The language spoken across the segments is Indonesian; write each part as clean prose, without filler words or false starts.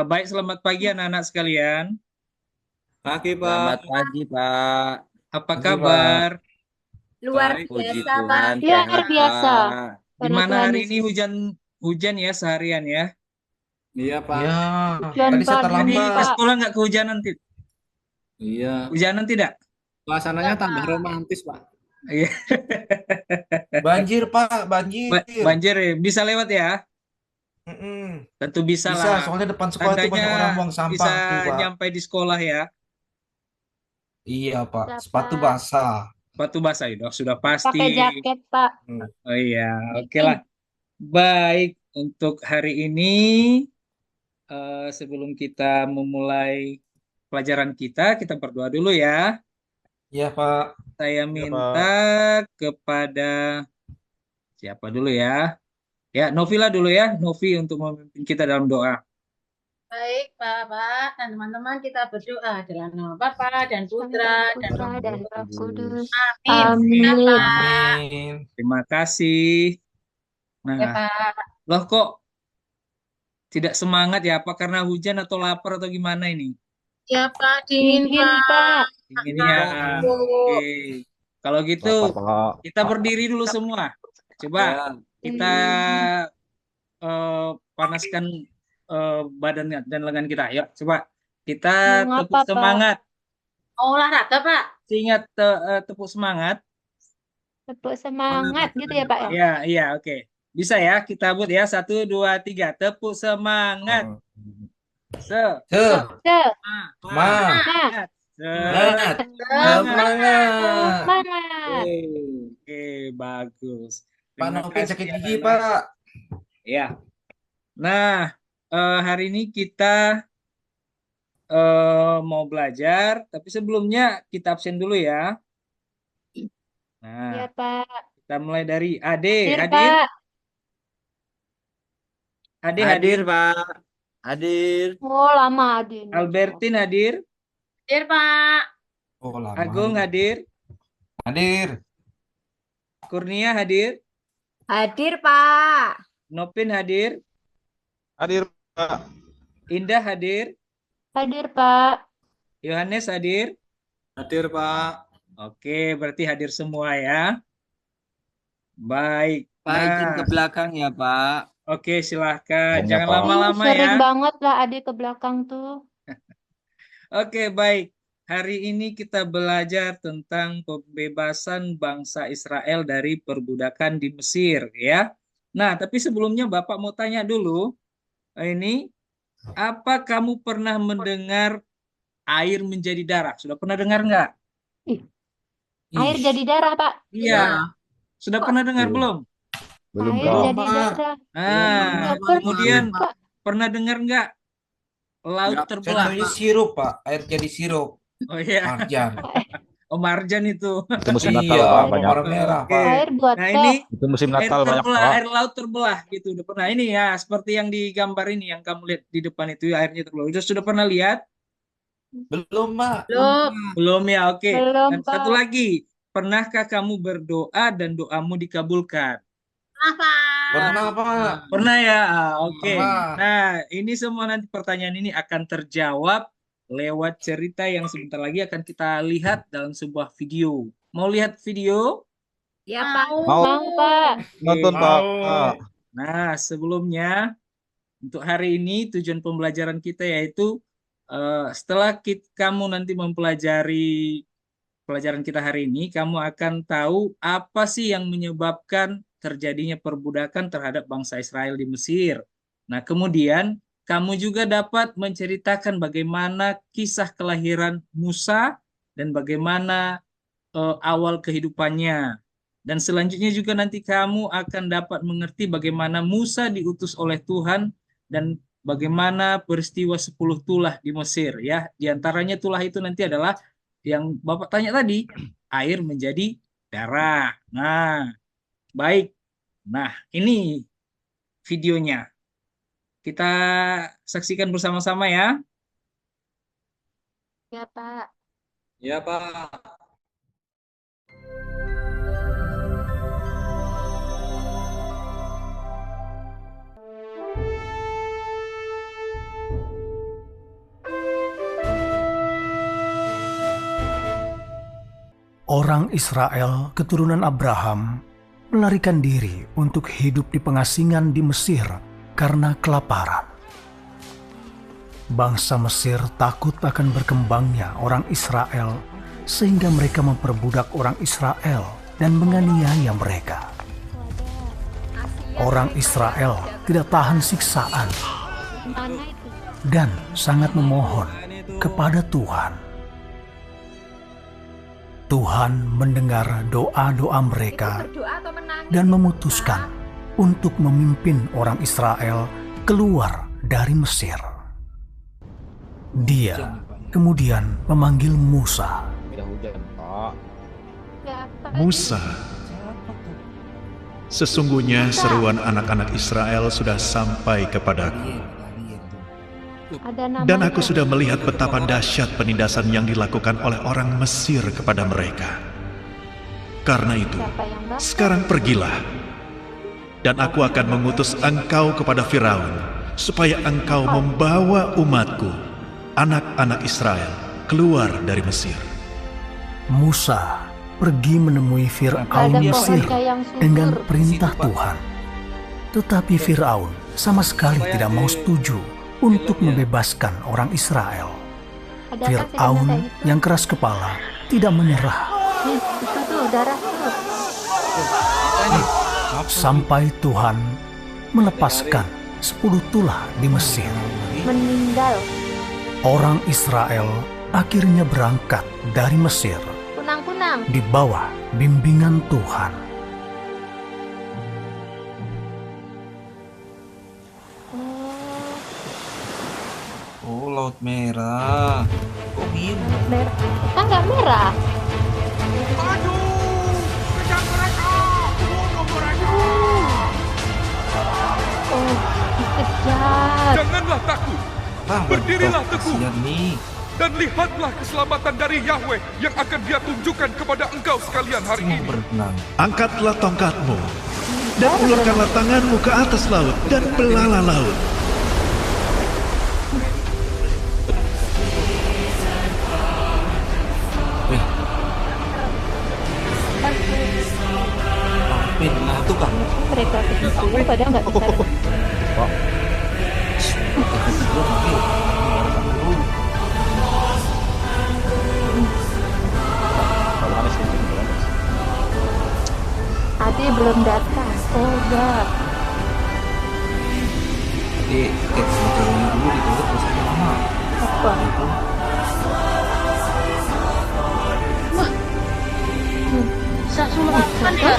Baik, selamat pagi anak-anak sekalian. Pagi, Selamat Pak. pagi, Pak. Apa Pagi, Pak. kabar? Luar Baik, Puji biasa, Pak. Tuhan, Luar sehat, biasa Pak. karena Gimana Tuhan hari ini Yesus. hujan ya seharian ya? Iya, Pak. Iya, Hujan tadi saya Pak, Hari ini dingin ke terlambat. Pak. sekolah nggak kehujanan, Iya. Hujanan tidak? Suasananya tambah Pak. romantis, Pak. Iya. Banjir, Pak, banjir. Banjir ya? Bisa lewat ya? Mm-mm. Tentu bisa Bisa, lah. soalnya depan sekolah itu Tandanya banyak orang buang bisa sampah tuh, Pak. nyampe di sekolah ya. Iya, Pak. Bisa Sepatu Pak. basah. Sepatu basah itu sudah pasti. Pakai jaket Pak. Oh iya, oke lah. Baik, untuk hari ini sebelum kita memulai pelajaran kita berdoa dulu ya. Iya, Pak. Saya Iya, minta Pak. kepada siapa dulu ya? Ya, Novila dulu ya. Novi untuk memimpin kita dalam doa. Baik, Bapak dan teman-teman, kita berdoa dalam nama Bapa dan Putra dan Putra Roh dan Kudus. Roh Kudus. Amin. Amin. Ya, Pak. Amin. Terima kasih. Ya, Nah, Pak. loh kok tidak semangat ya? Apa karena hujan atau lapar atau gimana ini? Ya, Pak. Dingin, Dingin Pak. Pak. Ini ya. Oke. Kalau gitu kita berdiri dulu semua. Coba Ya. kita panaskan badannya dan lengan kita. Yuk, coba kita Mau tepuk ngapa, Pak? semangat. Mau olahraga, Pak. Ingat tepuk semangat. Tepuk semangat gitu ya Pak ya. Iya, iya, oke. Bisa ya, kita buat ya. 1, 2, 3. Tepuk semangat. Se, Semangat. semangat, Semangat. semangat. Oke, bagus. Pak Terima Novin kasih, sakit gigi, anak-anak. Pak. Ya. Nah, hari ini kita mau belajar, tapi sebelumnya kita absen dulu ya. Nah, Iya Pak. kita mulai dari Ade. Hadir Hadir? Pak. Ade Hadir, hadir. Pak. Hadir. Oh lama hadir. Albertin hadir. Hadir, Pak. Oh, lama. Agung hadir. Hadir. Kurnia hadir. Hadir, Pak. Nopin hadir. Hadir, Pak. Indah hadir. Hadir Pak. Yohanes hadir. Hadir, Pak. Oke, berarti hadir semua ya. Baik. Pak, izin Nah, ke belakang ya, Pak. oke, silahkan. Banyak, Jangan Pak. lama-lama Sering ya. banget lah adik ke belakang tuh. Oke, baik. Hari ini kita belajar tentang pembebasan bangsa Israel dari perbudakan di Mesir, ya. Nah, tapi sebelumnya Bapak mau tanya dulu, ini apa kamu pernah mendengar air menjadi darah? Sudah pernah dengar nggak? Air jadi darah Pak. Iya. Sudah pernah dengar belum? Belum, Air Pak. jadi darah. Nah, Nggak pernah, kemudian Pak. pernah dengar nggak laut Nggak. Saya terbelah? tahunya sirup, Pak. Air jadi sirup. Oh iya, Marjan. oh marjan itu. Itu musim Natal, Iya, Pak, banyak. warna merah, Oke. Pak. Air buat Nah teh. ini Itu musim air Natal banyak, terbelah, Pak. air laut terbelah gitu. Udah pernah ini ya, seperti yang di gambar ini yang kamu lihat di depan itu airnya terbelah. Sudah pernah lihat? Belum, Pak. Belum. Belum ya, oke. Belum Dan satu Pak. lagi, pernahkah kamu berdoa dan doamu dikabulkan? Apa? Pernah, Pak. Pernah ya, oke. Pernah. Nah, ini semua nanti pertanyaan ini akan terjawab lewat cerita yang sebentar lagi akan kita lihat dalam sebuah video. Mau lihat video? Ya, Pak. Mau Mau Pak. nonton, Pak. Mau. Nah, sebelumnya untuk hari ini tujuan pembelajaran kita yaitu setelah kamu nanti mempelajari pelajaran kita hari ini, kamu akan tahu apa sih yang menyebabkan terjadinya perbudakan terhadap bangsa Israel di Mesir. Nah, kemudian kamu juga dapat menceritakan bagaimana kisah kelahiran Musa dan bagaimana awal kehidupannya. Dan selanjutnya juga nanti kamu akan dapat mengerti bagaimana Musa diutus oleh Tuhan dan bagaimana peristiwa 10 tulah di Mesir ya. Di antaranya tulah itu nanti adalah yang Bapak tanya tadi, air menjadi darah. Nah, baik. Nah, ini videonya. Kita saksikan bersama-sama ya. Ya Pak. Ya, Pak. Orang Israel keturunan Abraham melarikan diri untuk hidup di pengasingan di Mesir karena kelaparan. Bangsa Mesir takut akan berkembangnya orang Israel sehingga mereka memperbudak orang Israel dan menganiaya mereka. Orang Israel tidak tahan siksaan Mana itu? dan sangat memohon kepada Tuhan. Tuhan mendengar doa-doa mereka Berdoa atau menangis? dan memutuskan untuk memimpin orang Israel keluar dari Mesir. Dia kemudian memanggil Musa. Siapa? Musa, sesungguhnya seruan anak-anak Israel sudah sampai kepadaku. Ada nama Dan aku itu? sudah melihat betapa dahsyat penindasan yang dilakukan oleh orang Mesir kepada mereka. Karena itu, Siapa yang bakal? sekarang pergilah, dan aku akan mengutus engkau kepada Firaun, supaya engkau membawa umatku, anak-anak Israel, keluar dari Mesir. Musa pergi menemui Ada Firaun pohon Mesir yang subur. dengan perintah Tuhan. Tetapi Firaun sama sekali tidak mau setuju untuk membebaskan orang Israel. Ada apa sih Firaun kayak gitu? yang keras kepala tidak menyerah Nih, itu tuh darah tuh. sampai Tuhan melepaskan 10 tulah di Mesir. Meninggal. Orang Israel akhirnya berangkat dari Mesir Kunang-kunang. di bawah bimbingan Tuhan. Oh, Laut Merah. Kok gini? Merah. Kan nggak merah. Oh, dikejar. Janganlah takut, Ah, Berdirilah betul, teguh. kasihan nih. dan lihatlah keselamatan dari Yahweh yang akan Dia tunjukkan kepada engkau sekalian hari Semua ini. berenang. Angkatlah tongkatmu, dan ulurkanlah tanganmu ke atas laut, dan belalah laut. Nah, tuh kan. Mereka ketipu padahal nggak bisa. Ade belum datang. Oh enggak. Jadi, turunnya dulu di toilet terus lama. Apa? Bisa surapan ya?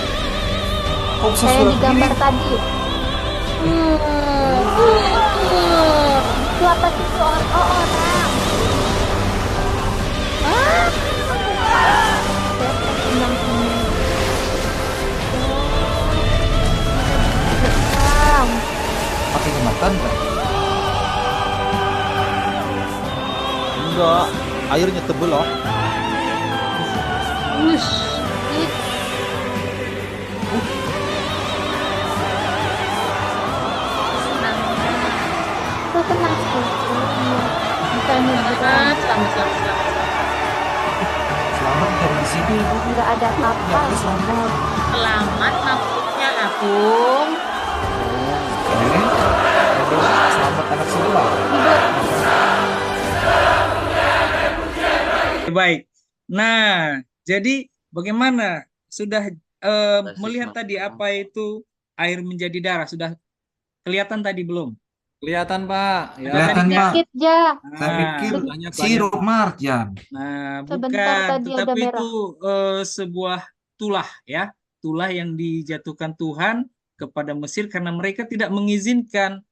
Kok bisa Kayak surat di gambar gini? tadi. Itu apa sih itu orang? Oh, orang. Tenang. Pakai jembatan kan? Enggak, airnya tebel loh. Itu tenang sih. Bukannya berat. Selamat. Selamat dari di sini. Nggak ada apa-apa. Ya, selamat. Selamat maksudnya, Agung. Selamat anak sebelah. Baik. Nah, jadi bagaimana? Sudah melihat tadi apa itu air menjadi darah? Sudah kelihatan tadi belum? Kelihatan, Pak. Ya. Kelihatan, Pak. Sedikit ya. Saya Nah, pikir banyak. sirup Marjan. nah, Sebentar bukan, tadi tetapi udah merah. itu sebuah tulah ya, tulah yang dijatuhkan Tuhan kepada Mesir karena mereka tidak mengizinkan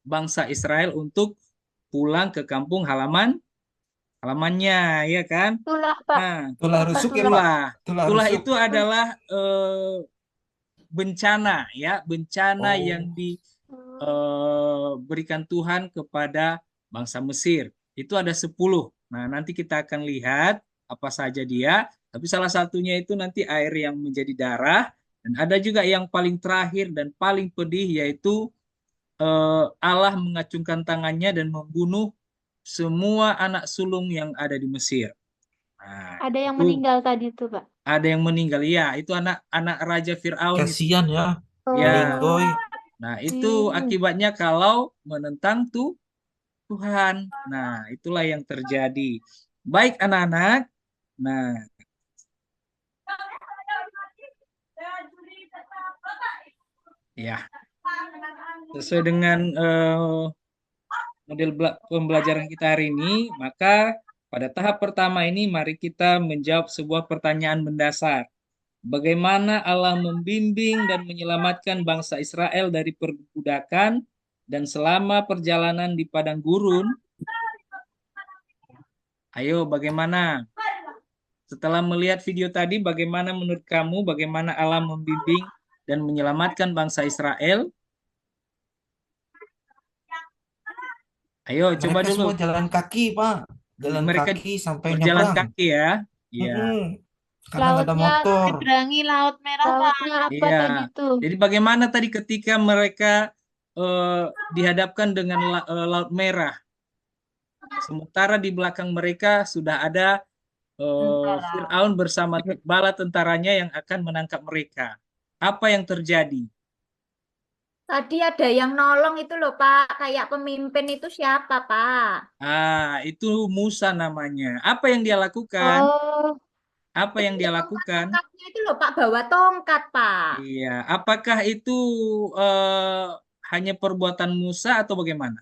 bangsa Israel untuk pulang ke kampung halamannya, ya kan? Itulah Pak. Nah, Tulah Apa rusuk ya, tulah? Pak? tulah Tulah rusuk. itu adalah bencana ya, bencana Oh. yang diberikan Tuhan kepada bangsa Mesir. Itu ada 10. Nah, nanti kita akan lihat apa saja dia, tapi salah satunya itu nanti air yang menjadi darah, dan ada juga yang paling terakhir dan paling pedih yaitu Allah mengacungkan tangannya dan membunuh semua anak sulung yang ada di Mesir. Nah, Ada yang itu meninggal tadi tuh Pak. Ada yang meninggal. Ya, itu anak-anak Raja Fir'aun. Kasihan ya. Ya. Boy. Nah, itu akibatnya kalau menentang Tuhan. Nah, itulah yang terjadi. Baik anak-anak. Nah, ya, sesuai dengan model pembelajaran kita hari ini, maka pada tahap pertama ini mari kita menjawab sebuah pertanyaan mendasar. Bagaimana Allah membimbing dan menyelamatkan bangsa Israel dari perbudakan dan selama perjalanan di padang gurun? Ayo, bagaimana? Setelah melihat video tadi, bagaimana menurut kamu, bagaimana Allah membimbing dan menyelamatkan bangsa Israel? Ayo, coba Mereka dulu. semua jalan kaki, Pak. Jalan Mereka kaki sampai berjalan nyebrang. kaki ya. Iya. Karena nggak ada motor. Menyeberangi Laut Merah, Pak. Lautnya apa Iya. tadi tuh? Jadi bagaimana tadi ketika mereka dihadapkan dengan Laut Merah? Sementara di belakang mereka sudah ada Fir'aun bersama bala tentaranya yang akan menangkap mereka. Apa yang terjadi? Tadi ada yang nolong itu loh, Pak. Kayak pemimpin itu siapa, Pak? Itu Musa namanya. Apa yang dia lakukan? Oh, Apa yang dia lakukan? Tongkatnya itu loh, Pak. Bawa tongkat, Pak. Iya. Apakah itu hanya perbuatan Musa atau bagaimana?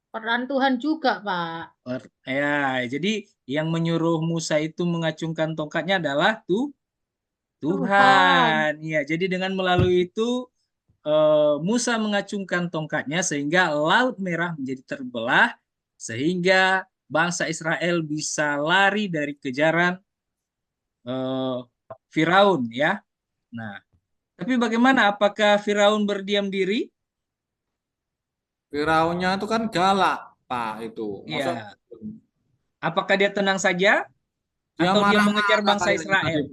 Peran Tuhan juga, Pak. Ya, jadi yang menyuruh Musa itu mengacungkan tongkatnya adalah Tuhan. Ya, jadi dengan melalui itu Musa mengacungkan tongkatnya sehingga Laut Merah menjadi terbelah sehingga bangsa Israel bisa lari dari kejaran Firaun ya. Nah, tapi bagaimana? Apakah Firaun berdiam diri? Firaunnya itu kan galak, Pak, itu. Iya. Apakah dia tenang saja? Atau dia mengejar bangsa Israel?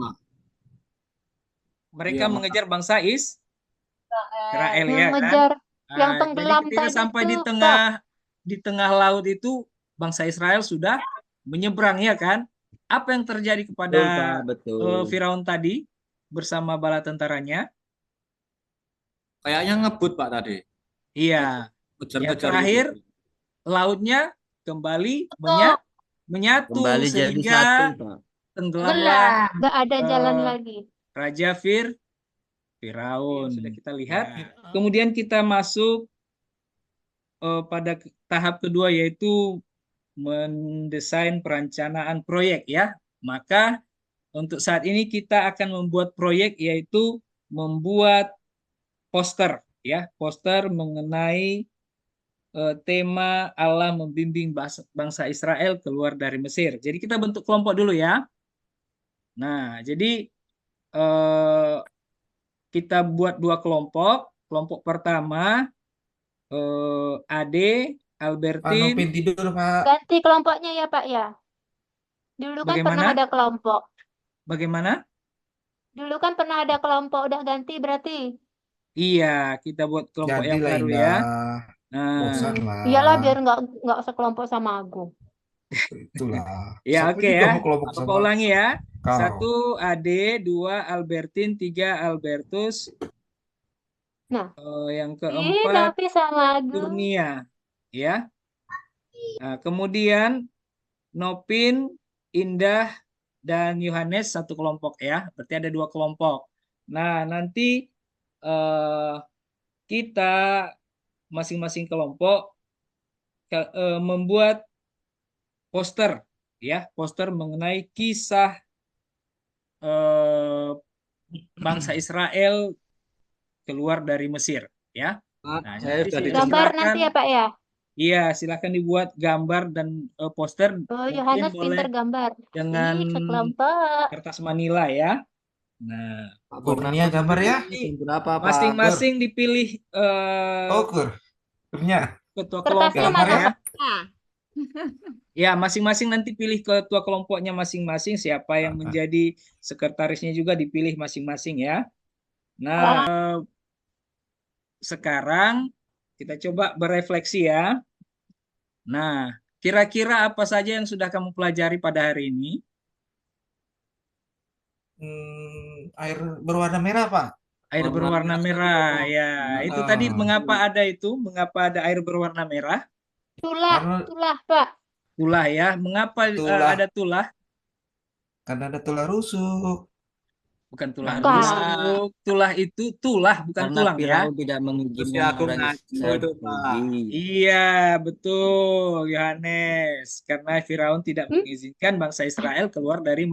Mereka mengejar bangsa Israel ya kan? mengejar yang Jadi tenggelam ketika tadi sampai tuh, di tengah laut itu bangsa Israel sudah menyeberang ya kan? Apa yang terjadi kepada Betul. Firaun tadi bersama bala tentaranya? Kayaknya ngebut, Pak, tadi. Iya. Yang Kejar-kejar terakhir gitu. lautnya kembali menyatu Kembali jadi sehingga satu, Pak. tenggelamlah nggak ada jalan lagi. Raja Firaun. Sudah kita lihat. Kemudian kita masuk pada tahap kedua yaitu mendesain perencanaan proyek ya. Maka untuk saat ini kita akan membuat proyek yaitu membuat poster ya, poster mengenai tema Allah membimbing bangsa Israel keluar dari Mesir. Jadi kita bentuk kelompok dulu ya. Nah, jadi kita buat dua kelompok. Kelompok pertama Ade, Albertin. Nopin tidur, Pak. Ganti kelompoknya ya, Pak ya. Dulu kan pernah ada kelompok. Bagaimana? Dulu kan pernah ada kelompok, udah ganti berarti. Iya, kita buat kelompok yang Jadilah baru Indah. ya. Bosan lah. Iyalah biar nggak sekelompok sama aku. Itulah. Ya, Siapa oke juga ya. mau kelompok Aku sama ulangi ya. kau. 1 Ade, 2 Albertin, 3 Albertus. Nah, yang keempat Nopi sama Agung. Kurnia, ya. Nah, kemudian Nopin, Indah, dan Yohanes satu kelompok ya. Berarti ada 2 kelompok. Nah, nanti kita masing-masing kelompok membuat poster ya, poster mengenai kisah bangsa Israel keluar dari Mesir ya. Nah, gambar nanti ya Pak ya? Iya, silakan dibuat gambar dan poster. Oh, Yohanes pinter gambar. Dengan kertas manila ya. Nah, Kurnia gambar ya. Masing-masing dipilih Kurnia. Ketua kelompoknya ya. Ya, masing-masing nanti pilih ketua kelompoknya masing-masing, siapa yang menjadi sekretarisnya juga dipilih masing-masing ya. Nah, sekarang kita coba berefleksi ya. Nah, kira-kira apa saja yang sudah kamu pelajari pada hari ini? Air berwarna merah, Pak. Air berwarna merah, ya. Itu tadi mengapa ada itu? Mengapa ada air berwarna merah? Tulah, Pak. Tulah ya. Mengapa ada tulah? Karena ada tulah rusuk. Bukan tulah Bukan. rusuk. Tulah itu tulah, bukan Karena tulang ya. Firaun tidak Terus mengizinkan ya aku orang ngaku Israel itu, Pak. pergi. Iya, betul, Yohanes. Karena Firaun tidak mengizinkan bangsa Israel keluar dari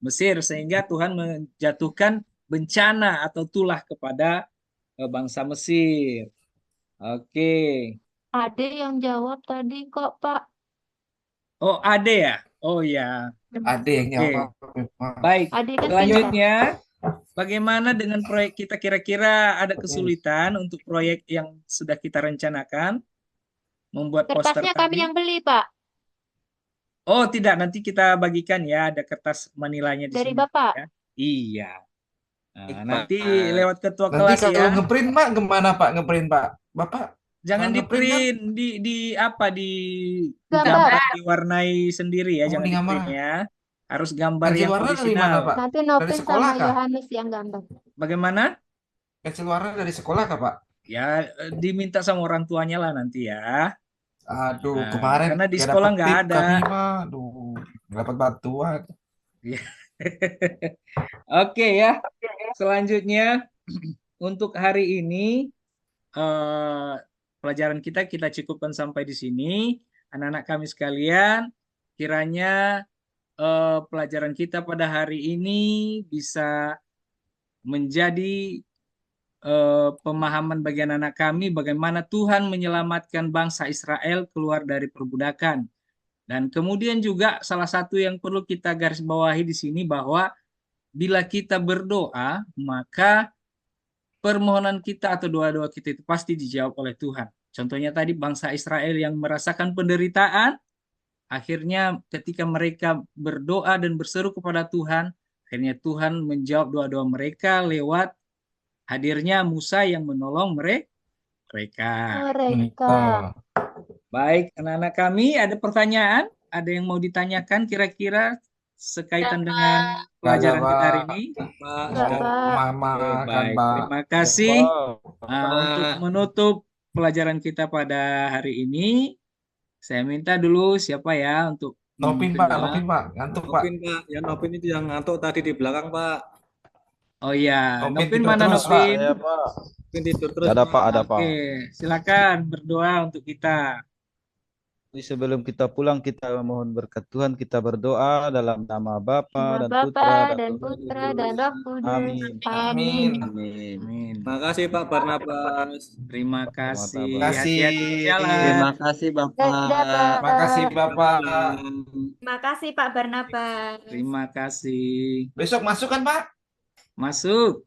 Mesir, sehingga Tuhan menjatuhkan bencana atau tulah kepada bangsa Mesir. Oke. Ade yang jawab tadi kok, Pak. Oh, Ade ya? Oh ya. Ada yang Oke. jawab. Pak. Baik. Ade kan Selanjutnya, bagaimana dengan proyek kita? Kira-kira ada kesulitan untuk proyek yang sudah kita rencanakan? Membuat poster Kertasnya kami tadi? yang beli, Pak. Oh, tidak. Nanti kita bagikan ya. Ada kertas manilanya di Dari sini. Bapak. Ya. Iya. Nah, Baik, nanti Pak. lewat ketua Nanti kelas kalau ya. ngeprint, Pak, kemana, Pak? Ngeprint, Pak? Bapak Jangan kalau ngeprint kan di-print, di apa? Di Gambar. gambar, diwarnai sendiri ya. Jangan digambar. di-print ya. Harus gambar Pensil yang warna dari mana, original. Pak? Nanti Dari Nopin sekolah sama kah? Yohanes yang gambar. Bagaimana? Pensil warna dari sekolah kah, Pak? Ya, diminta sama orang tuanya lah nanti ya. Aduh, Nah, kemarin karena di nggak sekolah dapet nggak tip ada. kami, Pak. Aduh, nggak dapat bantuan. Oke ya. Selanjutnya untuk hari ini pelajaran kita cukupkan sampai di sini. Anak-anak kami sekalian, kiranya pelajaran kita pada hari ini bisa menjadi pemahaman bagi anak-anak kami bagaimana Tuhan menyelamatkan bangsa Israel keluar dari perbudakan. Dan kemudian juga salah satu yang perlu kita garis bawahi di sini bahwa bila kita berdoa, maka permohonan kita atau doa-doa kita itu pasti dijawab oleh Tuhan. Contohnya tadi bangsa Israel yang merasakan penderitaan, akhirnya ketika mereka berdoa dan berseru kepada Tuhan, akhirnya Tuhan menjawab doa-doa mereka lewat hadirnya Musa yang menolong mereka. Baik, anak-anak kami, ada pertanyaan? Ada yang mau ditanyakan kira-kira sekaitan dengan pelajaran kita hari ini? Mama Baik, Pak. terima kasih. Untuk menutup pelajaran kita pada hari ini, saya minta dulu siapa ya untuk Nopin, Pak. Nopin, Pak. Ngantuk, Pak. Nopin, Pak. Ya, Nopin itu yang ngantuk tadi di belakang, Pak. Oh iya, Nopin Nopin tidur mana terus, Pak. Nopin? Saya, Pak. Nopin tidur terus, Ada, Pak. Pak. Ada, Pak. Oke, silakan berdoa untuk kita. Jadi sebelum kita pulang, kita mohon berkat Tuhan, kita berdoa dalam nama Bapa dan Bapa Putra dan Putra dan Roh Kudus. Amin. Amin. Amin. Amin. Terima kasih, Pak Barnabas. Terima kasih. Terima kasih. Hati-hati di jalan. Terima kasih, Bapak. Terima kasih, Bapak. Terima kasih Pak Barnabas. Terima kasih. Besok masuk kan, Pak? Masuk.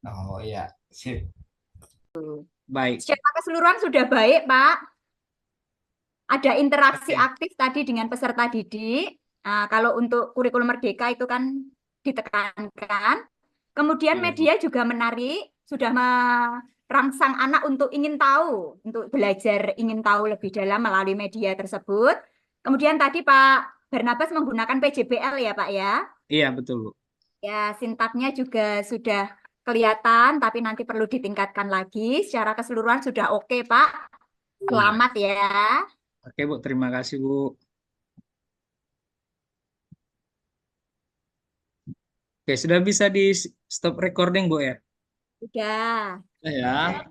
Oh iya, sip. Baik. Secara keseluruhan sudah baik, Pak. Ada interaksi aktif tadi dengan peserta didik. Nah, kalau untuk kurikulum merdeka itu kan ditekankan. Kemudian media juga menarik, sudah merangsang anak untuk ingin tahu, untuk belajar ingin tahu lebih dalam melalui media tersebut. Kemudian tadi Pak Barnabas menggunakan PJBL ya Pak ya? Iya, betul Bu. Ya, sintaknya juga sudah kelihatan, tapi nanti perlu ditingkatkan lagi. Secara keseluruhan sudah oke Pak. Selamat ya. Oke Bu, terima kasih Bu. Oke, sudah bisa di stop recording Bu ya? Sudah. Ya.